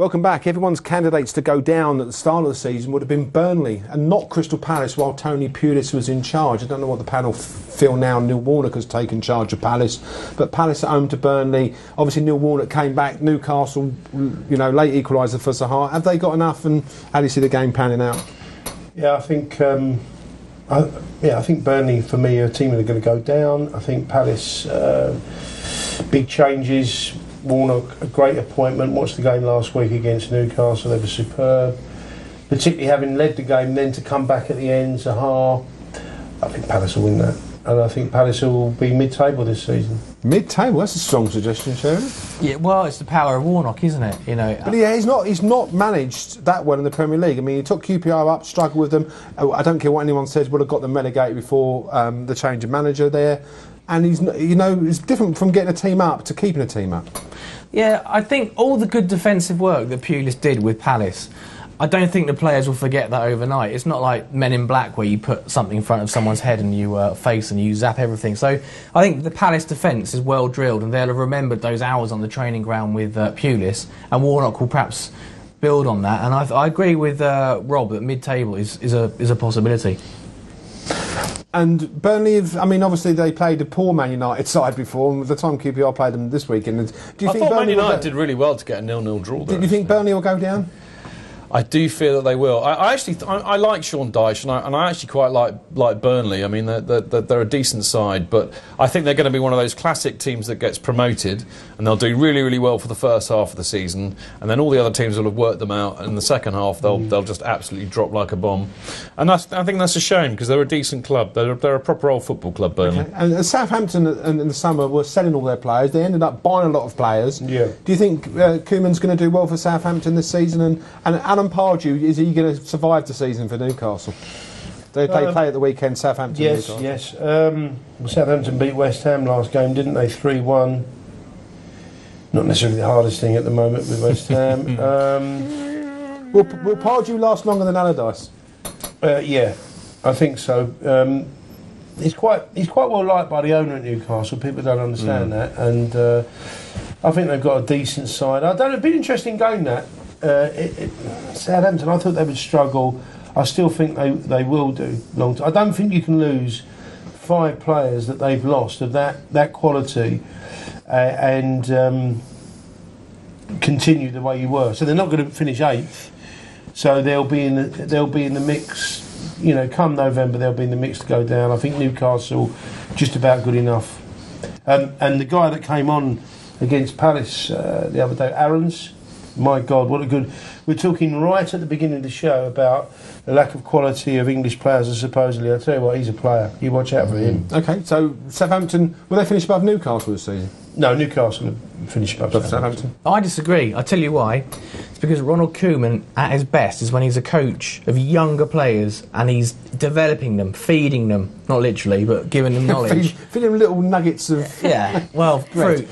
Welcome back. Everyone's candidates to go down at the start of the season would have been Burnley and not Crystal Palace while Tony Pulis was in charge. I don't know what the panel feel now. Neil Warnock has taken charge of Palace, but Palace at home to Burnley. Obviously Neil Warnock came back. Newcastle, late equaliser for Zaha. Have they got enough, and how do you see the game panning out? Yeah, I think I think Burnley, for me, are a team that are going to go down. I think Palace, big changes. Warnock, a great appointment. Watched the game last week against Newcastle. They were superb, particularly having led the game, then to come back at the end. Zaha, I think Palace will win that, and I think Palace will be mid-table this season. Mid-table? That's a strong suggestion, Sharon. Yeah, well, it's the power of Warnock, isn't it? But yeah, he's not managed that well in the Premier League. I mean, he took QPR up, struggled with them. I don't care what anyone says, would have got them relegated before the change of manager there. And he's, it's different from getting a team up to keeping a team up. Yeah, I think all the good defensive work that Pulis did with Palace, I don't think the players will forget that overnight. It's not like Men in Black where you put something in front of someone's head and you face and you zap everything. So I think the Palace defence is well drilled, and they'll have remembered those hours on the training ground with Pulis, and Warnock will perhaps build on that. And I agree with Rob that mid-table is a possibility. And Burnley, obviously they played a poor Man United side before, and the time QPR played them this weekend. Do you think Man United did really well to get a 0-0 draw there? Do you think Burnley will go down? I do feel that they will. I like Sean Dyche, and I actually quite like Burnley. I mean, they're a decent side, but I think they're going to be one of those classic teams that gets promoted, and they'll do really, really well for the first half of the season, and then all the other teams will have worked them out, and in the second half they'll just absolutely drop like a bomb. And I think that's a shame, because they're a decent club. They're a proper old football club, Burnley. Okay. And Southampton in the summer were selling all their players. They ended up buying a lot of players. Yeah. Do you think Koeman's going to do well for Southampton this season? And Alan Pardew, is he going to survive the season for Newcastle? They play at the weekend, Southampton. Yes, Newcastle. yes. Southampton beat West Ham last game, didn't they? 3-1. Not necessarily the hardest thing at the moment with West Ham. Will Pardew last longer than Allardyce? Yeah, I think so. He's quite well liked by the owner at Newcastle. People don't understand that, and I think they've got a decent side. It'd be an interesting game that. Southampton, I thought they would struggle. I still think they will do long term. I don't think you can lose 5 players that they've lost of that quality and continue the way you were. So they're not going to finish 8th. So they'll be in the mix. Come November, they'll be in the mix to go down. I think Newcastle just about good enough. And the guy that came on against Palace the other day, Aarons. My God, what a good... We're talking right at the beginning of the show about the lack of quality of English players, and supposedly, I'll tell you what, he's a player. You watch out for him. OK, so Southampton, will they finish above Newcastle this season? No, Newcastle will finish above Southampton. I disagree. I'll tell you why. It's because Ronald Koeman, at his best, is when he's a coach of younger players and he's developing them, feeding them, not literally, but giving them knowledge. Feeding them little nuggets of... Yeah, well, fruit,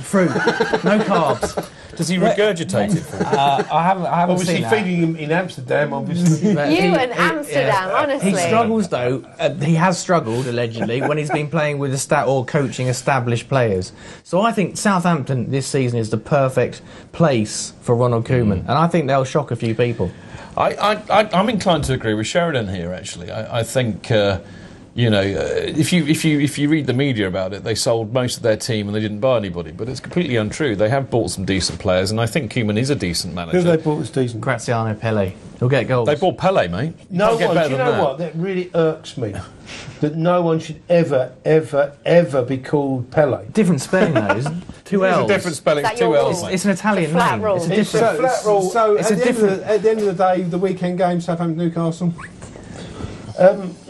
no carbs. Does he regurgitate it? I haven't obviously seen that. Feeding him in Amsterdam, obviously. And Amsterdam, honestly. He struggles, though. He has struggled, allegedly, when he's been playing with or coaching established players. So I think Southampton this season is the perfect place for Ronald Koeman, and I think they'll shock a few people. I'm inclined to agree with Sheridan here, actually. I think... if you read the media about it, they sold most of their team and they didn't buy anybody. But it's completely untrue. They have bought some decent players, and I think Koeman is a decent manager. Who have they bought that's decent? Graziano Pelle. He'll get goals. They bought Pele, mate. No one. Do you know what? That really irks me. That no one should ever be called Pele. Different spelling, though. It's 2 L's. It's a different spelling. It's 2 L's. It's an Italian flat name. rule. It's a different flat rule. So at the end of the day, the weekend game, Southampton-Newcastle.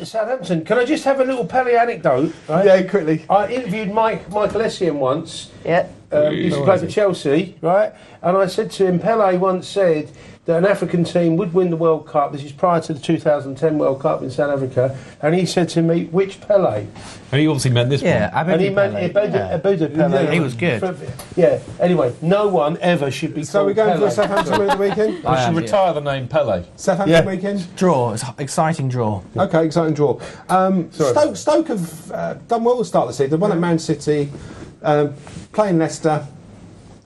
Southampton. Can I just have a little Pele anecdote? Right? Yeah, quickly. I interviewed Michael Essien once. Yep. He used to play for Chelsea, right? And I said to him, Pele once said that an African team would win the World Cup. This is prior to the 2010 World Cup in South Africa. And he said to me, which Pele? And he obviously meant this one. And he meant Abudu Pele. Yeah, he was good. Yeah. Anyway, no one ever should be So called we're going Pele. for a Southampton win at the weekend? We should retire the name Pele. Southampton weekend? Draw. It's an exciting draw. OK, exciting draw. Stoke have done well to start the season. They won at Man City, playing Leicester.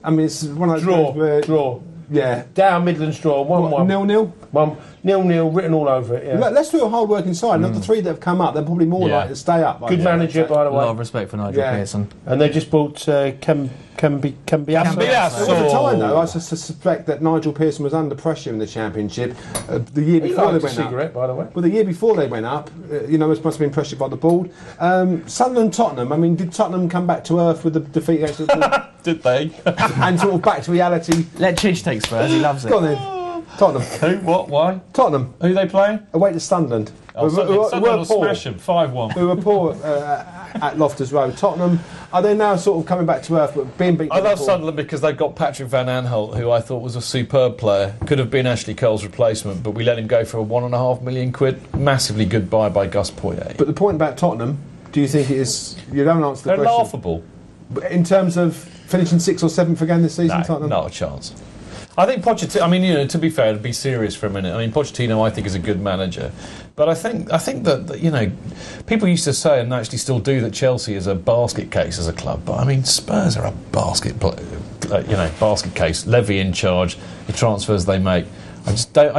I mean, it's one of those Draw. Yeah. Down Midland Straw, 1-1. 0-0? 0-0 written all over it. Yeah. Let's do a hard working side. Of the three that have come up, they're probably more likely to stay up. Good manager, by the A lot way. of respect for Nigel Pearson. And they just bought Cambiasso. At the time, though, I suspect that Nigel Pearson was under pressure in the Championship the year before they went cigarette, up. by the way. Well, the year before they went up, it must have been pressured by the board. Sunderland, Tottenham. I mean, did Tottenham come back to earth with the defeat against the Did they? and sort of back to reality? Let Chidge take Spurs, he loves it. Go on then. Tottenham. Who? What? Why? Tottenham. Who are they playing? Away to Sunderland. Sunderland will smash them 5-1. We were poor at Loftus Road. Tottenham, are they now sort of coming back to earth but being beaten? I love Sunderland because they've got Patrick Van Aanholt, who I thought was a superb player. Could have been Ashley Cole's replacement, but we let him go for a £1.5 million. Massively good buy by Gus Poyet. But the point about Tottenham, do you think it is... You don't answer the They're question. laughable. In terms of finishing 6th or 7th again this season, No, Tottenham? not a chance. I think Pochettino, I mean, to be fair, to be serious for a minute, I mean, Pochettino, I think, is a good manager. But I think that, people used to say, and actually still do, that Chelsea is a basket case as a club. But, I mean, Spurs are a basket case. Levy in charge, the transfers they make. I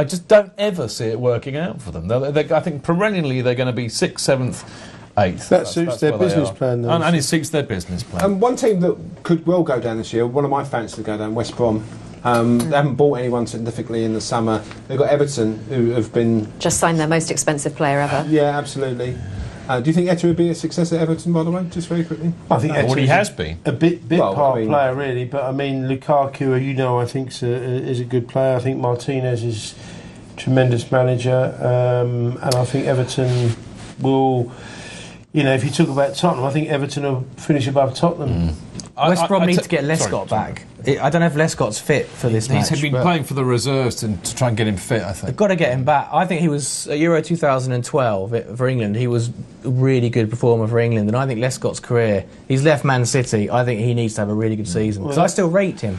just don't ever see it working out for them. I think perennially they're going to be 6th, 7th, 8th. That suits their business plan, though. And it suits their business plan. And one team that could well go down this year, one of my fancies to go down, West Brom. They haven't bought anyone significantly in the summer. They've got Everton, who have been... Just signed their most expensive player ever. Yeah, absolutely. Do you think Etta would be a success at Everton, by the way, just very quickly? I think Well, he has been. a bit player, really. But, I mean, Lukaku, I think is a good player. I think Martinez is a tremendous manager. And I think Everton will... if you talk about Tottenham, I think Everton will finish above Tottenham. West Brom need to get Lescott back. I don't know if Lescott's fit for this match. He's been playing for the reserves to try and get him fit, I think. They've got to get him back. I think he was at Euro 2012 for England. He was a really good performer for England, and I think Lescott's career. He's left Man City. I think he needs to have a really good season because I still rate him.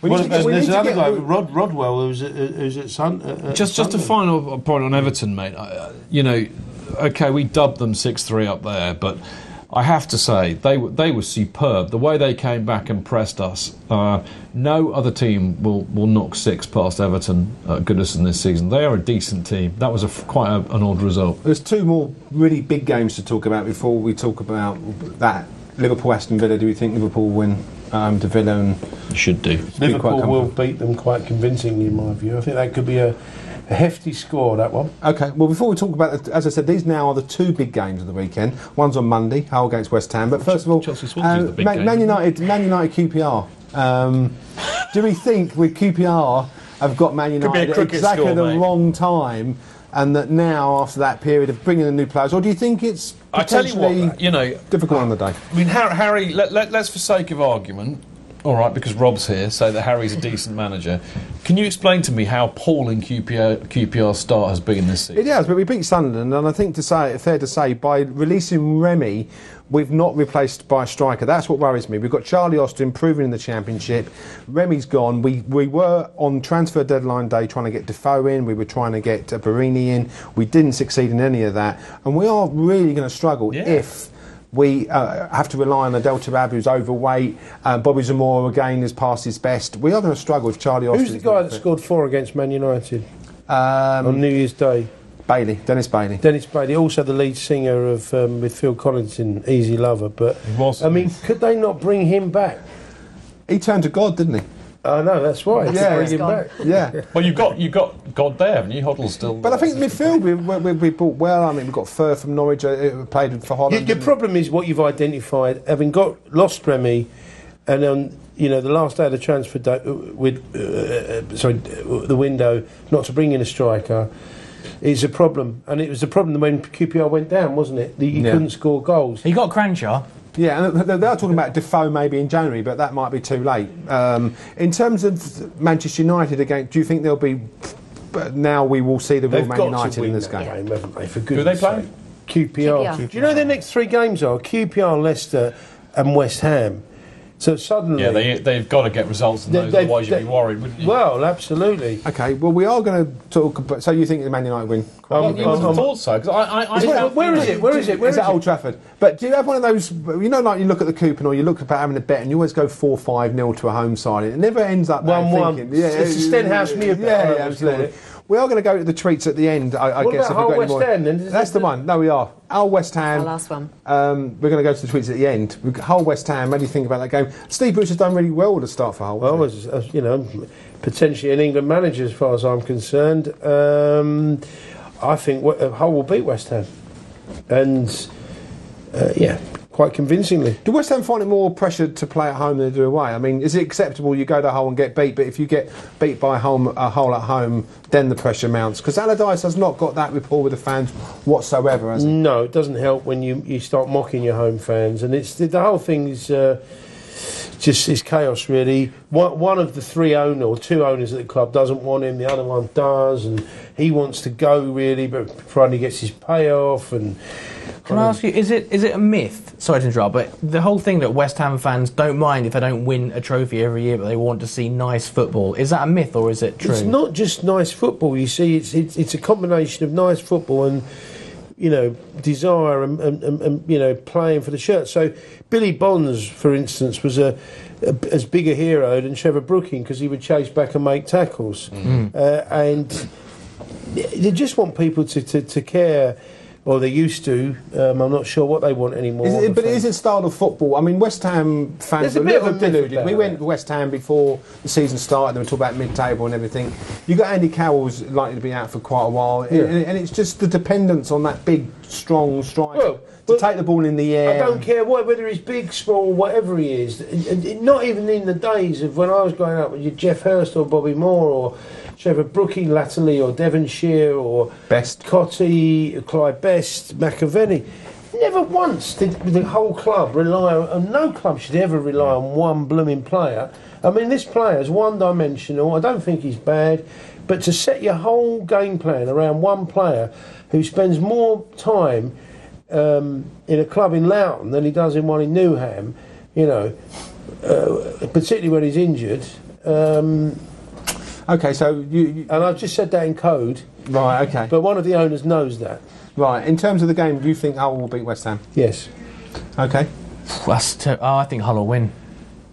There's another guy, Rodwell, who's at Sun. Just a final point on Everton, mate. Okay, we dubbed them 6-3 up there, but I have to say they were superb. The way they came back and pressed us. No other team will knock 6 past Everton at Goodison this season. They are a decent team. That was quite an odd result. There's 2 more really big games to talk about before we talk about that. Liverpool-Aston Villa. Do we think Liverpool will win to Villa? And should do. Liverpool will beat them quite convincingly, in my view. I think that could be a hefty score, that one. OK, well, before we talk about, as I said, these now are the 2 big games of the weekend. One's on Monday, Hull against West Ham. But first of all, Man United QPR. Do we think with QPR have got Man United at exactly the wrong time, and that now, after that period of bringing in new players, or do you think it's potentially difficult on the day? I mean, Harry, let's for sake of argument, all right, because Rob's here, say that Harry's a decent manager. Can you explain to me how appalling QPR's start has been this season? It has, but we beat Sunderland, and I think fair to say, by releasing Remy, we've not replaced by a striker. That's what worries me. We've got Charlie Austin improving in the Championship. Remy's gone. We were on transfer deadline day trying to get Defoe in. We were trying to get Barini in. We didn't succeed in any of that, and we are really going to struggle if we have to rely on Delta Ab, who's overweight. Bobby Zamora, again, is past his best. We are going to struggle with Charlie Austin. Who's the guy that scored 4 against Man United on New Year's Day? Dennis Bailey. Dennis Bailey, also the lead singer of with Phil Collins in Easy Lover. But I mean, could they not bring him back? He turned to God, didn't he? I know, that's right. Bring him back. Yeah. Well, you've got God there, haven't you? Hoddle's still. But I think midfield we bought well. I mean, we've got Fur from Norwich, played for Holland. Your problem is what you've identified, having lost Remy, and on the last day of the transfer the window, not to bring in a striker, is a problem. And it was a problem when QPR went down, wasn't it? That you couldn't score goals. He got Cranshaw. Yeah, and they are talking about Defoe maybe in January, but that might be too late. In terms of Manchester United again, do you think there'll be... Now we will see the real Man United in this game. Haven't they? For Who are they playing? QPR. Do you know their next 3 games are QPR, Leicester and West Ham? So suddenly... Yeah, they've got to get results, and otherwise you'd be worried, wouldn't you? Well, absolutely. Okay, well, we are going to talk about... So you think the Man United win? Well, you would have thought so, because Where is it? It's at Old Trafford. But do you have one of those... You know, like you look at the coupon or you look about having a bet and you always go 4-5-0 to a home side. It never ends up 1-1. Yeah, it's a Stenhouse Mere bet. Yeah, absolutely. We are going to go to the treats at the end, I what guess. About West Ham, then? That's the one. No, we are. Hull West Ham. Our last one. We're going to go to the tweets at the end. Hull West Ham. What do you think about that game? Steve Bruce has done really well to start for Hull. Well, as you know, potentially an England manager, as far as I'm concerned. I think Hull will beat West Ham, and quite convincingly. Do West Ham find it more pressure to play at home than they do away? I mean, is it acceptable you go to Hull and get beat, but if you get beat by Hull at home, then the pressure mounts? Because Allardyce has not got that rapport with the fans whatsoever, has he? No, it doesn't help when you start mocking your home fans, and it's the whole thing is just is chaos, really. One of the two owners at the club doesn't want him, the other one does, and he wants to go, really, but provided he gets his payoff. And can I ask you, is it a myth, sorry to interrupt, but the whole thing that West Ham fans don't mind if they don't win a trophy every year, but they want to see nice football, is that a myth or is it true? It's not just nice football, you see, it's a combination of nice football and, you know, desire and you know, playing for the shirt. So Billy Bonds, for instance, was as big a hero than Trevor Brooking because he would chase back and make tackles. And they just want people to care, or they used to. I'm not sure what they want anymore. But it is a style of football. I mean, West Ham fans are a little deluded. We went to West Ham before the season started. They were talking about mid-table and everything. You got Andy Carroll's likely to be out for quite a while, Yeah. and it's just the dependence on that big, strong striker to take the ball in the air. I don't care whether he's big, small, whatever he is. Not even in the days of when I was growing up with Jeff Hurst or Bobby Moore or Trevor Brooking latterly, or Devonshire, or Best, Cotty, Clyde Best, McAvenny. Never once did the whole club rely on. No club should ever rely on one blooming player. I mean, this player is one-dimensional. I don't think he's bad, but to set your whole game plan around one player who spends more time in a club in Loughton than he does in one in Newham, you know, particularly when he's injured. Okay, so you and I've just said that in code. Right, okay. But one of the owners knows that. Right, in terms of the game, do you think Hull will beat West Ham? Yes. Okay. I think Hull will win.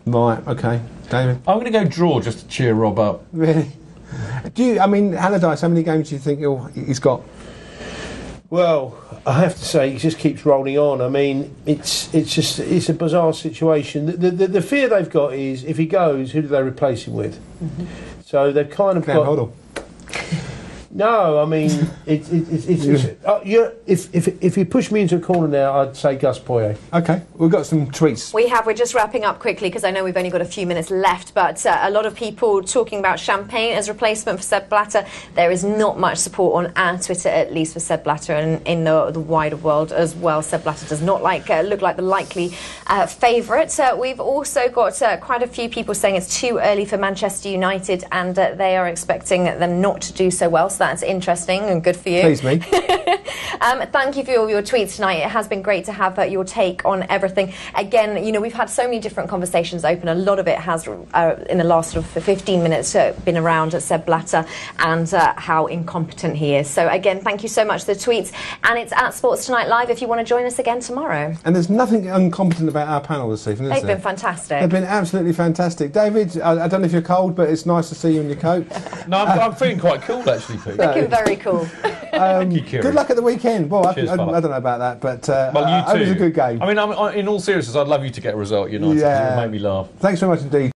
Right, okay. David? I'm going to go draw just to cheer Rob up. Really? I mean, Allardyce, how many games do you think he's got? Well, I have to say, he just keeps rolling on. I mean, it's a bizarre situation. The fear they've got is if he goes, who do they replace him with? Mm-hmm. So they've kind of got. Hold on. No, I mean, if you push me into a corner now, I'd say Gus Poyet. Okay, we've got some tweets. We're just wrapping up quickly because I know we've only got a few minutes left, but a lot of people talking about Champagne as replacement for Sepp Blatter. There is not much support on our Twitter, at least for Sepp Blatter, and in the wider world as well. Sepp Blatter does not look like the likely favourite. We've also got quite a few people saying it's too early for Manchester United, and they are expecting them not to do so well. So that's interesting and good for you. Please, me. Thank you for all your tweets tonight. It has been great to have your take on everything. Again, you know, we've had so many different conversations open. A lot of it has, in the last sort of 15 minutes, been around Sepp Blatter and how incompetent he is. So again, thank you so much for the tweets. And it's at Sports Tonight Live if you want to join us again tomorrow. And there's nothing incompetent about our panel this evening, is They've there? been fantastic. They've been absolutely fantastic. David, I don't know if you're cold, but it's nice to see you in your coat. No, I'm feeling quite cool, actually, Pete. Looking very cool. Thank you, Kieran. Good luck at the weekend. Well, Cheers, I don't know about that, but well, you too. it was a good game. I mean, in all seriousness, I'd love you to get a result, United. It would make me laugh. Thanks very much indeed.